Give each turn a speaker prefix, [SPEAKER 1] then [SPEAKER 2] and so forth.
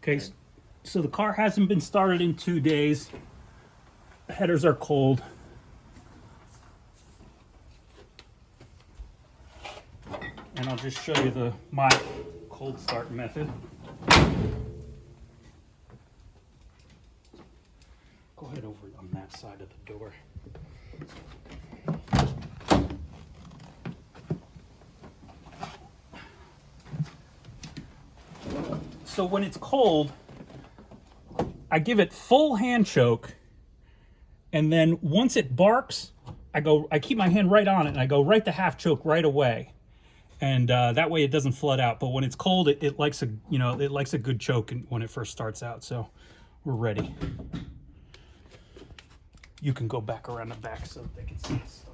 [SPEAKER 1] Okay, so the car hasn't been started in 2 days. The headers are cold. And I'll just show you my cold start method. Go ahead over on that side of the door. So when it's cold, I give it full hand choke, and then once it barks, I keep my hand right on it, and I go right to half choke right away, and that way it doesn't flood out. But when it's cold, it likes a good choke when it first starts out. So we're ready. You can go back around the back so they can see the start.